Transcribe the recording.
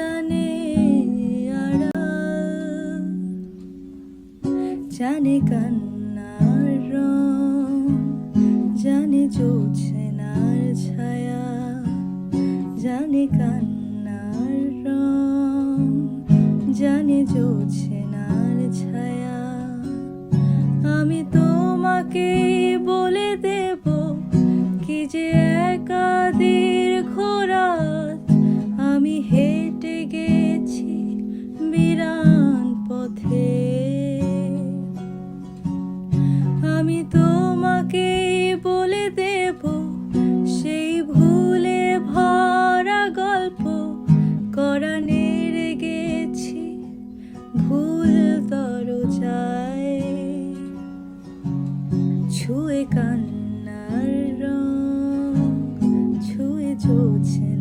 জানে আড়াল, জানে কান্নার রং, জানে জোছনার ছায়া, জানে কান্নার রং, জানে জোছনার ছায়া। আমি তোমাকে বলে দেব কি যে একা দীর্ঘ রাত আমি হেঁটে গেছি বিরান পথে। আমি তোমাকে বলে দেব সেই ভুলে ভরা গল্প করা নেড়ে গেছি ভুল দরজায়। ছুঁয়ে কান্নার রং, ছুঁয়ে জোছনা